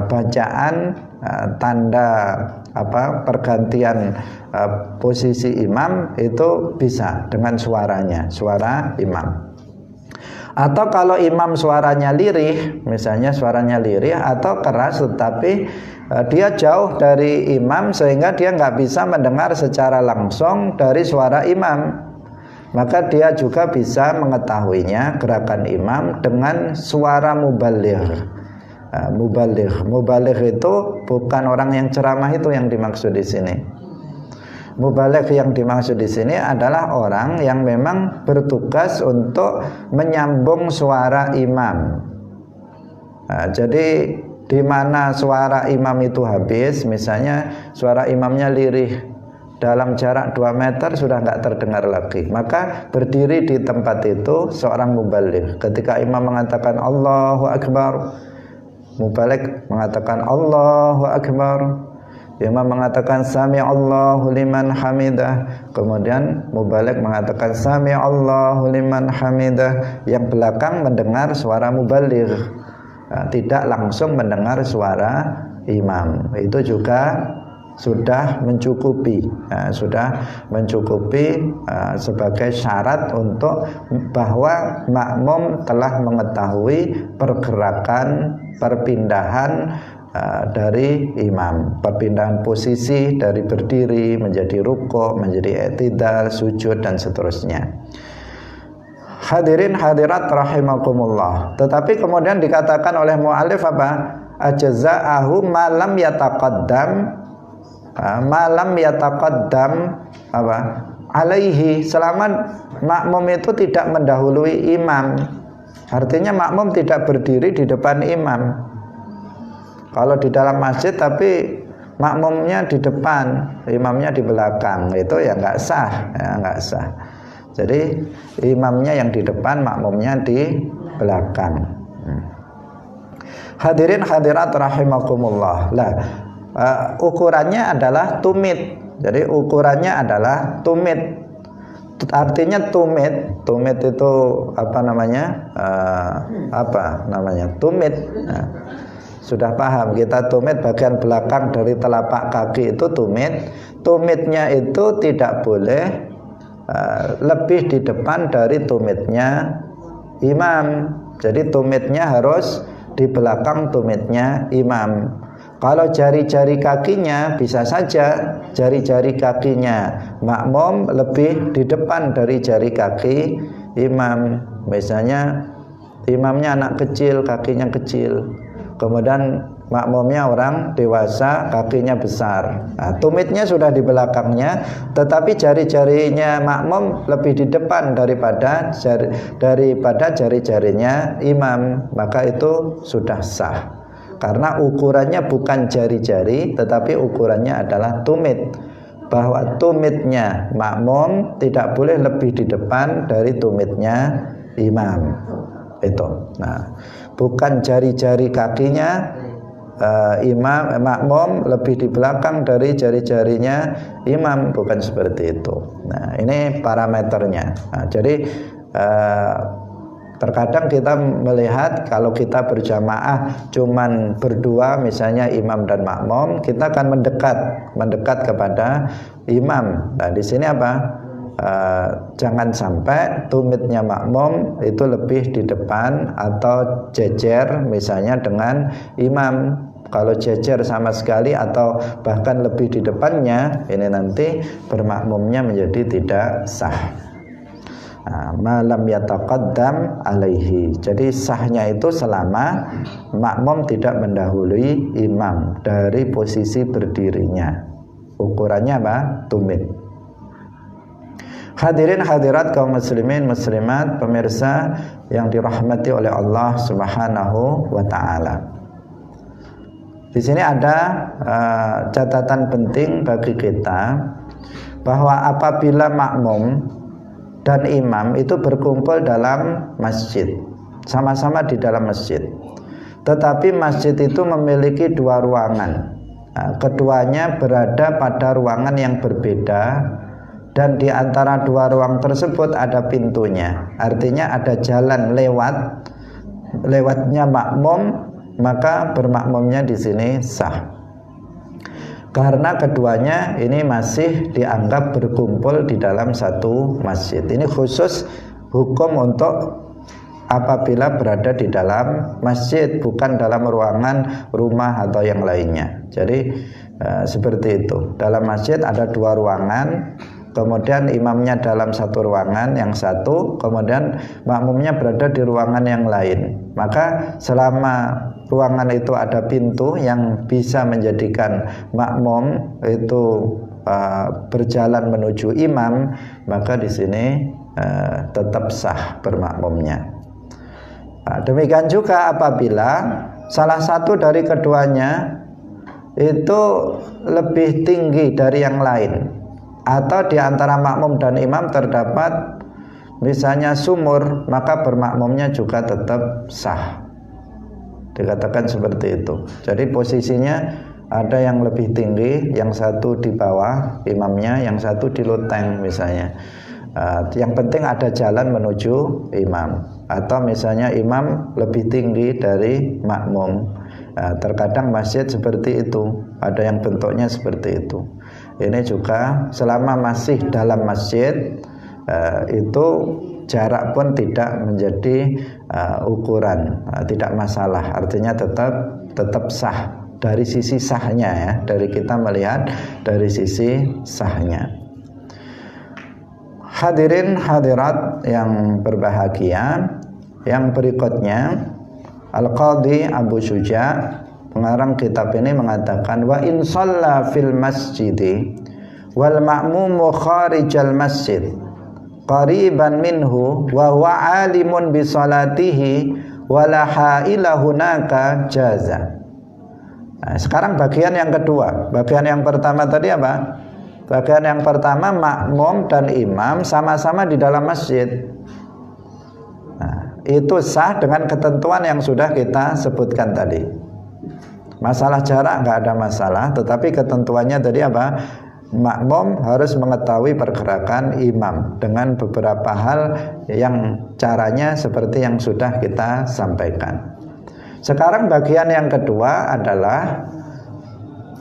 Speaker 1: bacaan tanda pergantian posisi imam, itu bisa dengan suaranya, suara imam. Atau kalau imam suaranya lirih, misalnya suaranya lirih atau keras, tetapi dia jauh dari imam sehingga dia nggak bisa mendengar secara langsung dari suara imam, maka dia juga bisa mengetahuinya gerakan imam dengan suara mubaligh. Mubaligh itu bukan orang yang ceramah itu yang dimaksud di sini. Mubaligh yang dimaksud di sini adalah orang yang memang bertugas untuk menyambung suara imam. Jadi di mana suara imam itu habis, misalnya suara imamnya lirih, dalam jarak 2 meter sudah nggak terdengar lagi, maka berdiri di tempat itu seorang mubaligh. Ketika imam mengatakan Allahu Akbar, mubaligh mengatakan Allahu Akbar. Imam mengatakan Sami'allahu liman hamidah, kemudian mubaligh mengatakan Sami'allahu liman hamidah. Yang belakang mendengar suara mubaligh, tidak langsung mendengar suara imam. Itu juga sudah mencukupi, sebagai syarat untuk bahwa makmum telah mengetahui pergerakan perpindahan dari imam, perpindahan posisi dari berdiri menjadi ruku', menjadi i'tidal, sujud dan seterusnya. Hadirin hadirat rahimakumullah. Tetapi kemudian dikatakan oleh mu'allif ajza'ahu malam yataqaddam alaihi, selama makmum itu tidak mendahului imam. Artinya makmum tidak berdiri di depan imam. Kalau di dalam masjid tapi makmumnya di depan, imamnya di belakang, itu ya nggak sah. Jadi imamnya yang di depan, makmumnya di belakang. Hadirin hadirat rahimakumullah. Lah, ukurannya adalah tumit. Jadi ukurannya adalah tumit. Artinya tumit itu apa namanya? Tumit. Nah, sudah paham kita, tumit bagian belakang dari telapak kaki itu tumit. Tumitnya itu tidak boleh lebih di depan dari tumitnya imam. Jadi tumitnya harus di belakang tumitnya imam. Kalau jari-jari kakinya, bisa saja jari-jari kakinya makmum lebih di depan dari jari kaki imam. Misalnya imamnya anak kecil, kakinya kecil, kemudian makmumnya orang dewasa, kakinya besar. Nah, tumitnya sudah di belakangnya, tetapi jari-jarinya makmum lebih di depan daripada jari-jarinya imam, maka itu sudah sah. Karena ukurannya bukan jari-jari, tetapi ukurannya adalah tumit. Bahwa tumitnya makmum tidak boleh lebih di depan dari tumitnya imam. Itu. Nah, bukan jari-jari kakinya makmum lebih di belakang dari jari-jarinya imam, bukan seperti itu. Nah, ini parameternya. Nah, jadi terkadang kita melihat kalau kita berjamaah cuman berdua, misalnya imam dan makmum, kita akan mendekat kepada imam. Nah, di sini apa? Jangan sampai tumitnya makmum itu lebih di depan atau jejer misalnya dengan imam. Kalau jejer sama sekali atau bahkan lebih di depannya, ini nanti bermakmumnya menjadi tidak sah. Malam yataqaddam alaihi. Jadi sahnya itu selama makmum tidak mendahului imam dari posisi berdirinya. Ukurannya apa? Tumit. Hadirin hadirat kaum muslimin muslimat, pemirsa yang dirahmati oleh Allah Subhanahu wa taala. Di sini ada catatan penting bagi kita, bahwa apabila makmum dan imam itu berkumpul dalam masjid, sama-sama di dalam masjid, tetapi masjid itu memiliki dua ruangan. Keduanya berada pada ruangan yang berbeda, dan di antara dua ruang tersebut ada pintunya. Artinya ada jalan lewatnya makmum, maka bermakmumnya di sini sah. Karena keduanya ini masih dianggap berkumpul di dalam satu masjid. Ini khusus hukum untuk apabila berada di dalam masjid, bukan dalam ruangan rumah atau yang lainnya. Jadi seperti itu. Dalam masjid ada dua ruangan, kemudian imamnya dalam satu ruangan yang satu, kemudian makmumnya berada di ruangan yang lain. Maka selama ruangan itu ada pintu yang bisa menjadikan makmum itu berjalan menuju imam, maka di sini tetap sah bermakmumnya. Demikian juga apabila salah satu dari keduanya itu lebih tinggi dari yang lain, atau di antara makmum dan imam terdapat misalnya sumur, maka bermakmumnya juga tetap sah. Dikatakan seperti itu. Jadi posisinya ada yang lebih tinggi, yang satu di bawah imamnya, yang satu di loteng misalnya. Yang penting ada jalan menuju imam. Atau misalnya imam lebih tinggi dari makmum. Terkadang masjid seperti itu, ada yang bentuknya seperti itu. Ini juga selama masih dalam masjid, itu jarak pun tidak menjadi ukuran, tidak masalah. Artinya tetap sah dari sisi sahnya ya, dari kita melihat dari sisi sahnya. Hadirin hadirat yang berbahagia, yang berikutnya Al-Qadhi Abu Syuja, pengarang kitab ini mengatakan, wa in shalla fil masjidi wal ma'mumu kharijal masjid qariban minhu wa huwa alimun bi salatihi wala haila hunaka jaza. Nah, sekarang bagian yang kedua. Bagian yang pertama tadi apa? Bagian yang pertama, makmum dan imam sama-sama di dalam masjid. Nah, itu sah dengan ketentuan yang sudah kita sebutkan tadi. Masalah jarak nggak ada masalah, tetapi ketentuannya tadi apa? Makmum harus mengetahui pergerakan imam dengan beberapa hal yang caranya seperti yang sudah kita sampaikan. Sekarang bagian yang kedua adalah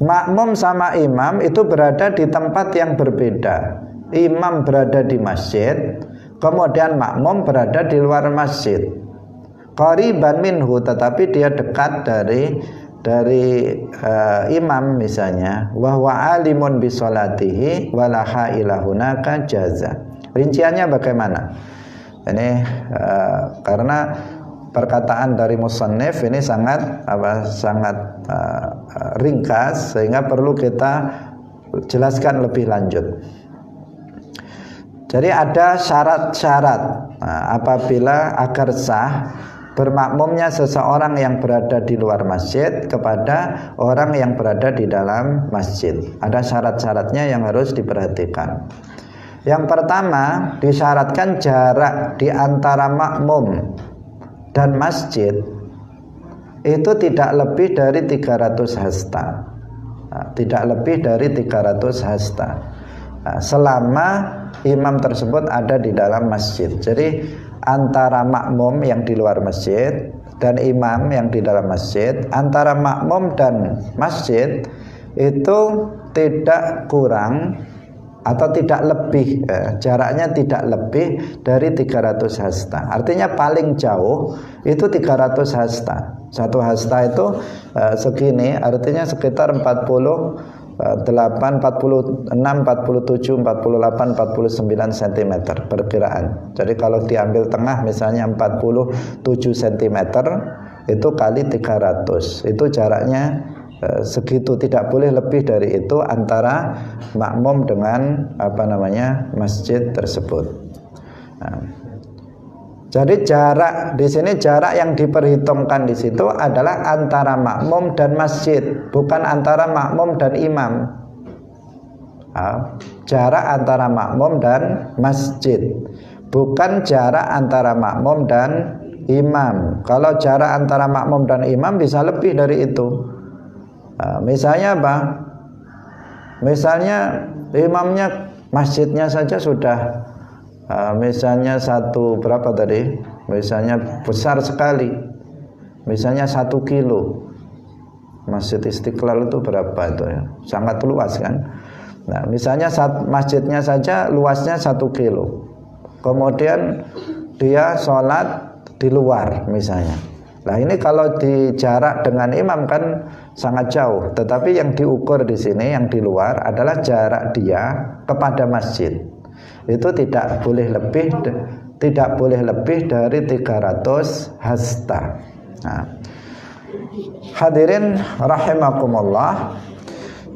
Speaker 1: makmum sama imam itu berada di tempat yang berbeda. Imam berada di masjid, kemudian makmum berada di luar masjid. Qariban minhu, tetapi dia dekat dari imam misalnya, wa huwa alimun bi sholatihi wa laha ilahunaka jaza. Rinciannya bagaimana? Ini karena perkataan dari musannif ini sangat ringkas sehingga perlu kita jelaskan lebih lanjut. Jadi ada syarat-syarat apabila agar sah bermakmumnya seseorang yang berada di luar masjid kepada orang yang berada di dalam masjid. Ada syarat-syaratnya yang harus diperhatikan. Yang pertama, disyaratkan jarak di antara makmum dan masjid itu tidak lebih dari 300 hasta. Tidak lebih dari 300 hasta. Selama imam tersebut ada di dalam masjid. Jadi antara makmum yang di luar masjid dan imam yang di dalam masjid, antara makmum dan masjid itu tidak kurang atau tidak lebih, jaraknya tidak lebih dari 300 hasta. Artinya paling jauh itu 300 hasta. Satu hasta itu segini, artinya sekitar 48, 46, 47, 48, 49 cm perkiraan. Jadi kalau diambil tengah misalnya 47 cm itu kali 300. Itu jaraknya segitu, tidak boleh lebih dari itu antara makmum dengan masjid tersebut. Nah, jadi jarak di sini, jarak yang diperhitungkan di situ adalah antara makmum dan masjid, bukan antara makmum dan imam. Jarak antara makmum dan masjid, bukan jarak antara makmum dan imam. Kalau jarak antara makmum dan imam bisa lebih dari itu. Misalnya apa? Misalnya imamnya, masjidnya saja sudah misalnya berapa tadi? Misalnya besar sekali, misalnya 1 kilo. Masjid Istiqlal itu berapa itu ya? Sangat luas kan? Nah, misalnya masjidnya saja luasnya 1 kilo. Kemudian dia sholat di luar misalnya. Nah ini kalau di jarak dengan imam kan sangat jauh. Tetapi yang diukur di sini, yang di luar adalah jarak dia kepada masjid. Itu tidak boleh lebih dari 300 hasta. Nah, hadirin rahimakumullah.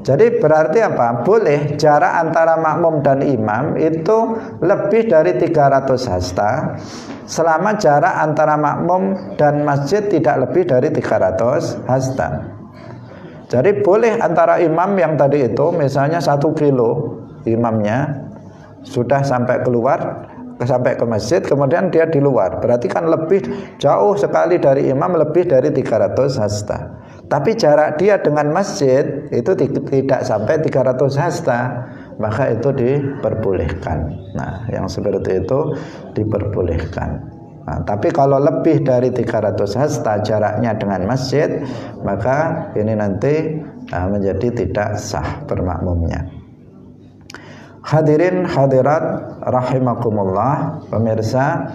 Speaker 1: Jadi berarti apa? Boleh jarak antara makmum dan imam itu lebih dari 300 hasta selama jarak antara makmum dan masjid tidak lebih dari 300 hasta. Jadi boleh antara imam yang tadi itu misalnya 1 kilo, imamnya sudah sampai keluar, sampai ke masjid, kemudian dia di luar, berarti kan lebih jauh sekali dari imam, lebih dari 300 hasta. Tapi jarak dia dengan masjid itu tidak sampai 300 hasta, maka itu diperbolehkan. Nah, yang seperti itu diperbolehkan. Nah, tapi kalau lebih dari 300 hasta jaraknya dengan masjid, maka ini nanti menjadi tidak sah bermakmumnya. Hadirin hadirat rahimakumullah, pemirsa,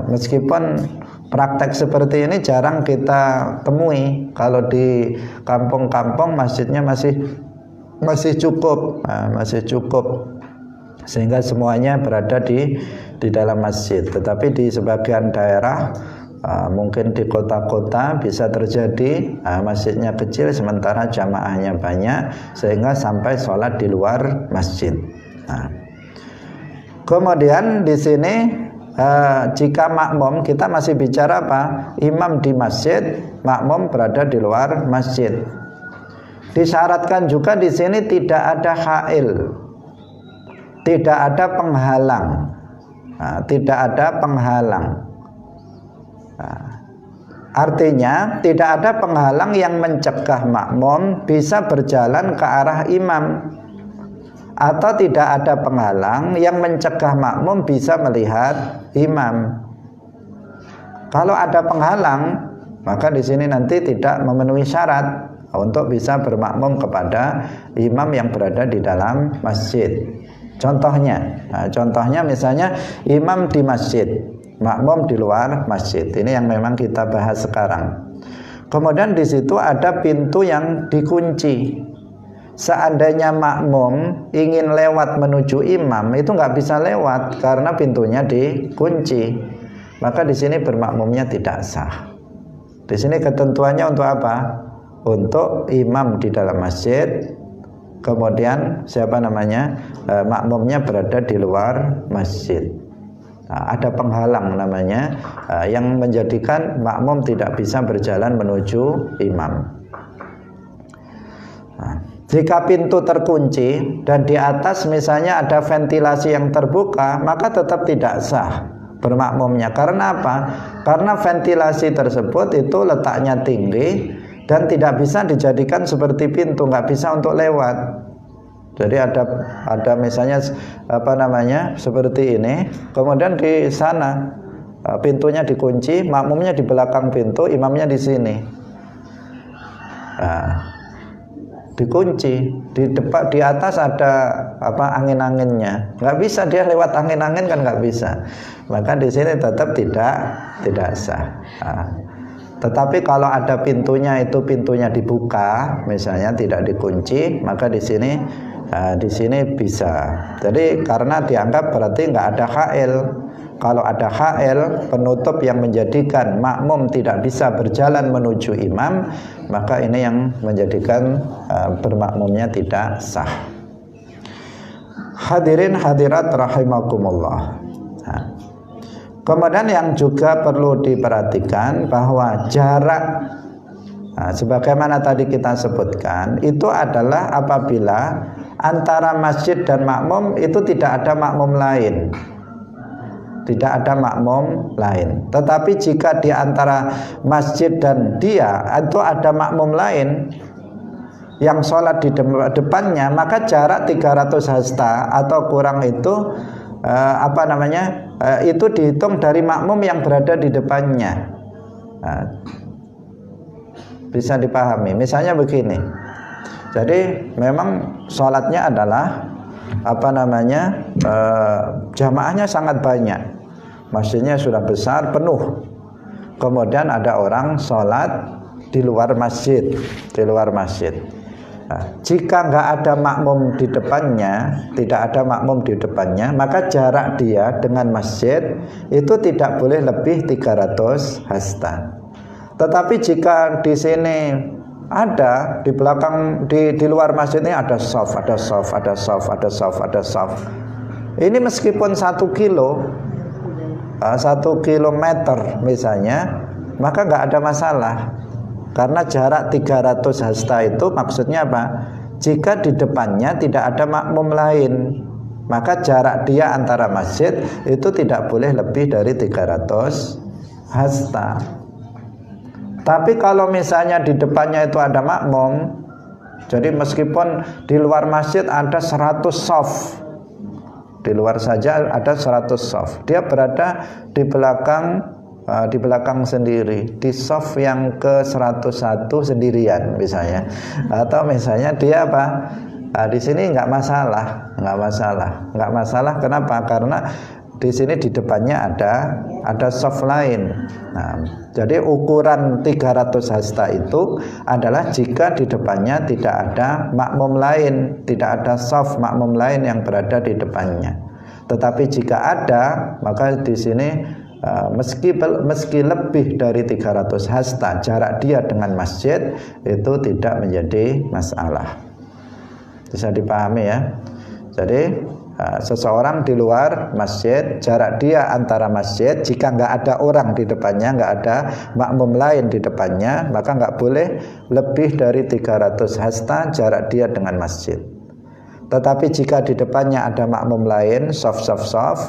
Speaker 1: meskipun praktek seperti ini jarang kita temui. Kalau di kampung-kampung masjidnya masih cukup, masih cukup sehingga semuanya berada di dalam masjid. Tetapi di sebagian daerah, mungkin di kota-kota bisa terjadi masjidnya kecil sementara jamaahnya banyak sehingga sampai sholat di luar masjid. Nah, kemudian di sini jika makmum, kita masih bicara apa? Imam di masjid, makmum berada di luar masjid. Disyaratkan juga di sini tidak ada hail, tidak ada penghalang. Tidak ada penghalang. Artinya tidak ada penghalang yang mencegah makmum bisa berjalan ke arah imam, atau tidak ada penghalang yang mencegah makmum bisa melihat imam. Kalau ada penghalang, maka di sini nanti tidak memenuhi syarat untuk bisa bermakmum kepada imam yang berada di dalam masjid. Contohnya misalnya imam di masjid, makmum di luar masjid. Ini yang memang kita bahas sekarang. Kemudian di situ ada pintu yang dikunci. Seandainya makmum ingin lewat menuju imam, itu nggak bisa lewat karena pintunya dikunci. Maka di sini bermakmumnya tidak sah. Di sini ketentuannya untuk apa? Untuk imam di dalam masjid, kemudian makmumnya berada di luar masjid. Ada penghalang namanya, yang menjadikan makmum tidak bisa berjalan menuju imam. Jika pintu terkunci dan di atas misalnya ada ventilasi yang terbuka, maka tetap tidak sah bermakmumnya. Karena apa? Karena ventilasi tersebut itu letaknya tinggi dan tidak bisa dijadikan seperti pintu, nggak bisa untuk lewat. Jadi ada misalnya seperti ini, kemudian di sana pintunya dikunci, makmumnya di belakang pintu, imamnya di sini. Dikunci, di atas ada angin-anginnya, nggak bisa dia lewat angin-angin, kan nggak bisa. Maka di sini tetap tidak sah. Tetapi kalau ada pintunya, itu pintunya dibuka, misalnya tidak dikunci, maka di sini bisa. Jadi karena dianggap berarti nggak ada hail. Kalau ada hail, penutup yang menjadikan makmum tidak bisa berjalan menuju imam, maka ini yang menjadikan bermakmumnya tidak sah. Hadirin hadirat rahimakumullah. Kemudian yang juga perlu diperhatikan bahwa jarak, sebagaimana tadi kita sebutkan, itu adalah apabila antara masjid dan makmum itu tidak ada makmum lain. Tidak ada makmum lain. Tetapi jika di antara masjid dan dia itu ada makmum lain yang sholat di depannya, maka jarak 300 hasta atau kurang itu itu dihitung dari makmum yang berada di depannya. Bisa dipahami. Misalnya begini. Jadi memang sholatnya adalah jamaahnya sangat banyak, masjidnya sudah besar, penuh. Kemudian ada orang sholat di luar masjid, jika nggak ada makmum di depannya, tidak ada makmum di depannya, maka jarak dia dengan masjid itu tidak boleh lebih 300 hasta. Tetapi jika di sini ada, di belakang, di luar masjid ini ada shaf. Ini meskipun 1 kilometer misalnya, maka nggak ada masalah. Karena jarak 300 hasta itu maksudnya apa? Jika di depannya tidak ada makmum lain, maka jarak dia antara masjid itu tidak boleh lebih dari 300 hasta. Tapi kalau misalnya di depannya itu ada makmum, jadi meskipun di luar masjid ada 100 shaf, di luar saja ada 100 shaf, dia berada di belakang sendiri, di shaf yang ke 101 sendirian misalnya, atau misalnya dia di sini nggak masalah. Kenapa? Karena di sini di depannya ada shaf lain. Jadi ukuran 300 hasta itu adalah jika di depannya tidak ada makmum lain, tidak ada shaf makmum lain yang berada di depannya. Tetapi jika ada, maka di sini meski lebih dari 300 hasta jarak dia dengan masjid itu tidak menjadi masalah. Bisa dipahami ya. Jadi seseorang di luar masjid, jarak dia antara masjid, jika nggak ada orang di depannya, nggak ada makmum lain di depannya, maka nggak boleh lebih dari 300 hasta jarak dia dengan masjid. Tetapi jika di depannya ada makmum lain, sof,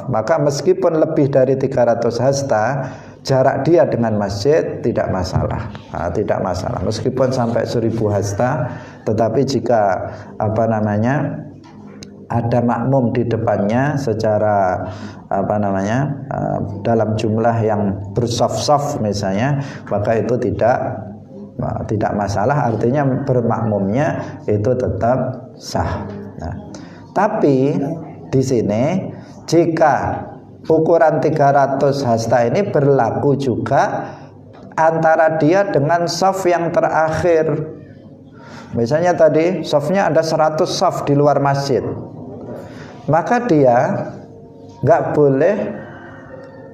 Speaker 1: maka meskipun lebih dari 300 hasta jarak dia dengan masjid tidak masalah. Tidak masalah meskipun sampai 1000 hasta, tetapi jika ada makmum di depannya secara dalam jumlah yang bersof misalnya, maka itu tidak masalah, artinya bermakmumnya itu tetap sah. Tapi di sini jika ukuran 300 hasta ini berlaku juga antara dia dengan sof yang terakhir. Misalnya tadi sofnya ada 100 sof di luar masjid, maka dia nggak boleh,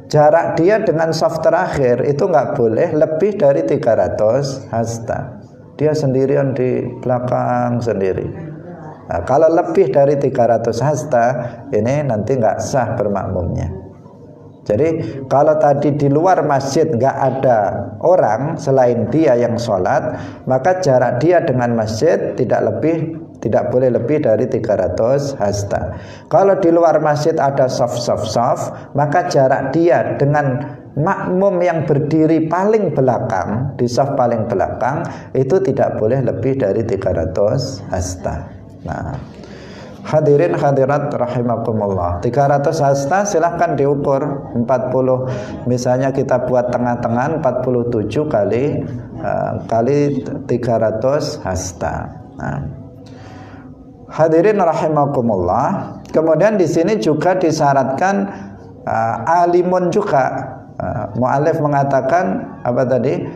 Speaker 1: jarak dia dengan sof terakhir itu nggak boleh lebih dari 300 hasta. Dia sendirian di belakang sendiri. Kalau lebih dari 300 hasta, ini nanti nggak sah bermakmumnya. Jadi kalau tadi di luar masjid nggak ada orang selain dia yang sholat, maka jarak dia dengan masjid tidak boleh lebih dari 300 hasta. Kalau di luar masjid ada sof, maka jarak dia dengan makmum yang berdiri paling belakang, di sof paling belakang, itu tidak boleh lebih dari 300 hasta. Nah, hadirin hadirat rahimakumullah, 300 hasta silahkan diukur 40, misalnya kita buat tengah-tengah 47 kali 300 hasta. Nah, hadirin rahimakumullah, kemudian di sini juga disyaratkan alimun juga. Mu'allif mengatakan apa tadi?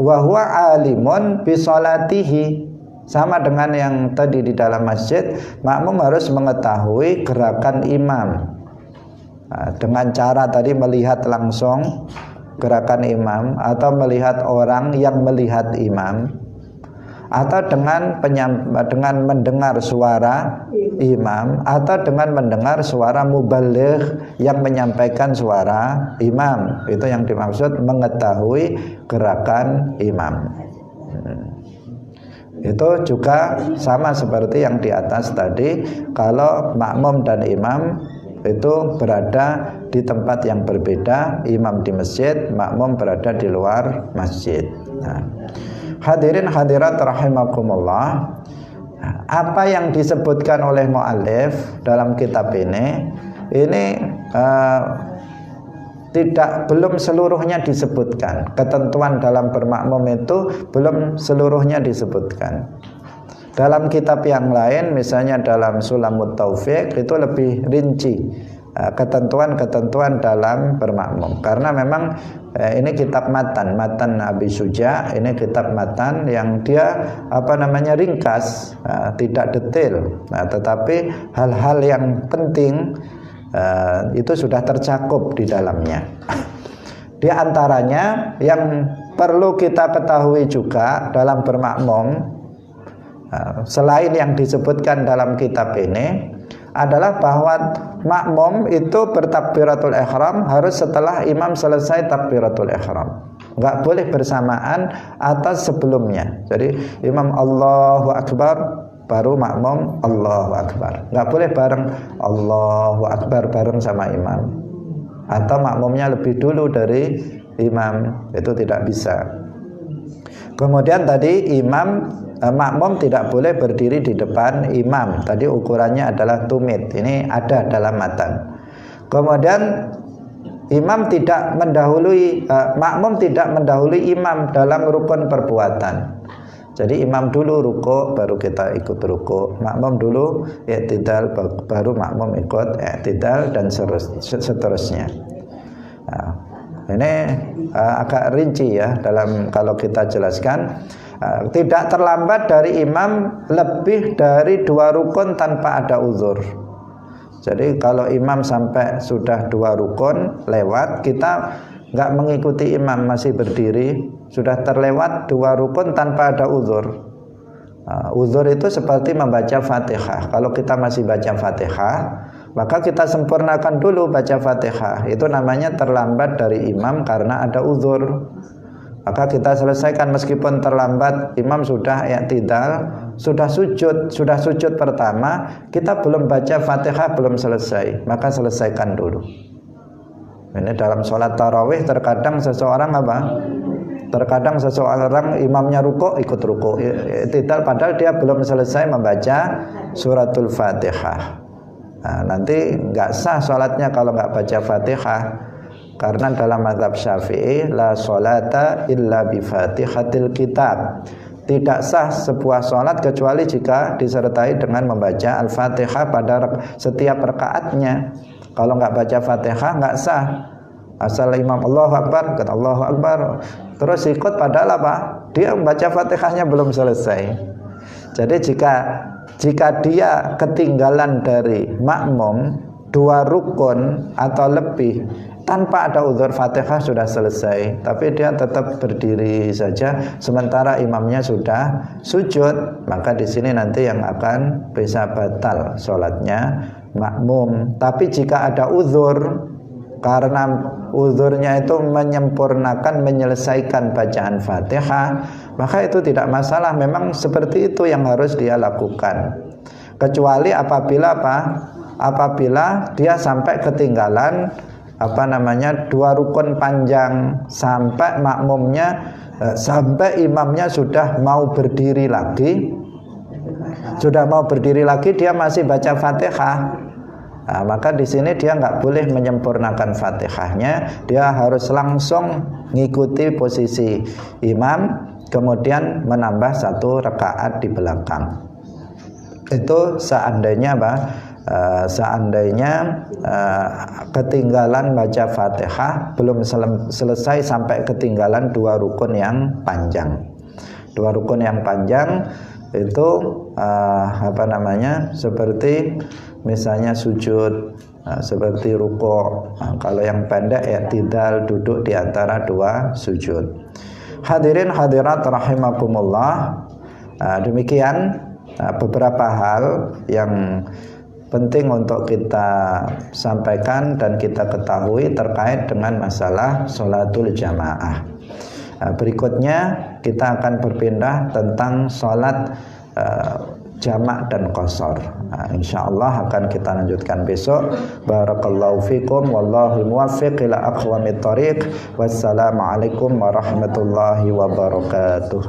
Speaker 1: Wa huwa alimun bi sholatihi. Sama dengan yang tadi di dalam masjid, makmum harus mengetahui gerakan imam. Dengan cara tadi melihat langsung gerakan imam, atau melihat orang yang melihat imam, atau dengan mendengar suara imam, atau dengan mendengar suara mubaligh yang menyampaikan suara imam. Itu yang dimaksud mengetahui gerakan imam. Itu juga sama seperti yang di atas tadi. Kalau makmum dan imam itu berada di tempat yang berbeda, imam di masjid, makmum berada di luar masjid. Nah, hadirin hadirat rahimakumullah, apa yang disebutkan oleh mu'allif dalam kitab ini belum seluruhnya disebutkan. Ketentuan dalam bermakmum itu belum seluruhnya disebutkan. Dalam kitab yang lain, misalnya dalam Sulamut Taufiq, itu lebih rinci ketentuan-ketentuan dalam bermakmum. Karena memang ini kitab matan Abi Suja, ini kitab matan yang dia ringkas, tidak detail. Tetapi hal-hal yang penting itu sudah tercakup di dalamnya. Di antaranya yang perlu kita ketahui juga dalam bermakmum, selain yang disebutkan dalam kitab ini, adalah bahwa makmum itu bertakbiratul ihram harus setelah imam selesai takbiratul ihram. Enggak boleh bersamaan atau sebelumnya. Jadi imam Allahu Akbar baru makmum Allahu Akbar. Enggak boleh bareng Allahu Akbar bareng sama imam, atau makmumnya lebih dulu dari imam, itu tidak bisa. Kemudian tadi makmum tidak boleh berdiri di depan imam. Tadi ukurannya adalah tumit. Ini ada dalam matan. Kemudian makmum tidak mendahului imam dalam rukun perbuatan. Jadi imam dulu ruku, baru kita ikut ruku. Makmum dulu i'tidal, baru makmum ikut i'tidal, dan seterusnya. Nah, ini agak rinci ya dalam kalau kita jelaskan. Tidak terlambat dari imam lebih dari 2 rukun tanpa ada uzur. Jadi kalau imam sampai sudah 2 rukun lewat, kita nggak mengikuti imam, masih berdiri, sudah terlewat 2 rukun tanpa ada uzur. Uzur itu seperti membaca Fatihah. Kalau kita masih baca Fatihah, maka kita sempurnakan dulu baca Fatihah. Itu namanya terlambat dari imam karena ada uzur. Maka kita selesaikan meskipun terlambat, imam sudah i'tidal, sudah sujud pertama, kita belum baca Fatihah, belum selesai, maka selesaikan dulu. Ini dalam sholat tarawih terkadang seseorang Terkadang seseorang imamnya ruku, ikut ruku, i'tidal, padahal dia belum selesai membaca suratul Fatihah. Nah, nanti nggak sah sholatnya kalau nggak baca Fatihah, karena dalam mazhab Syafi'i la sholata illa bi Fatihatil kitab. Tidak sah sebuah sholat kecuali jika disertai dengan membaca Al-Fatihah pada setiap rakaatnya. Kalau nggak baca Fatihah nggak sah. Asal imam Allahu Akbar, kata Allahu Akbar, terus ikut, padahal apa? Dia membaca Fatihahnya belum selesai. Jadi jika dia ketinggalan dari makmum 2 rukun atau lebih tanpa ada uzur, Fatihah sudah selesai, tapi dia tetap berdiri saja sementara imamnya sudah sujud, maka di sini nanti yang akan bisa batal sholatnya makmum. Tapi jika ada uzur, karena uzurnya itu menyempurnakan, menyelesaikan bacaan Fatihah, maka itu tidak masalah. Memang seperti itu yang harus dia lakukan. Kecuali apabila apabila dia sampai ketinggalan 2 rukun panjang, sampai makmumnya sampai imamnya sudah mau berdiri lagi, dia masih baca Fatihah. Nah, maka di sini dia nggak boleh menyempurnakan Fatihahnya, dia harus langsung ngikuti posisi imam, kemudian menambah 1 rakaat di belakang. Itu seandainya ketinggalan baca Fatihah, belum selesai sampai ketinggalan 2 rukun yang panjang. 2 rukun yang panjang itu seperti misalnya sujud, seperti rukuk. Kalau yang pendek i'tidal, duduk di antara 2 sujud. Hadirin hadirat rahimakumullah, demikian beberapa hal yang penting untuk kita sampaikan dan kita ketahui terkait dengan masalah sholatul jamaah. Berikutnya kita akan berpindah tentang sholat jamak dan qasar. Insyaallah akan kita lanjutkan besok. Barakallahu fikum wallahu muwaffiq ila aqwamit thoriq. Wassalamualaikum warahmatullahi wabarakatuh.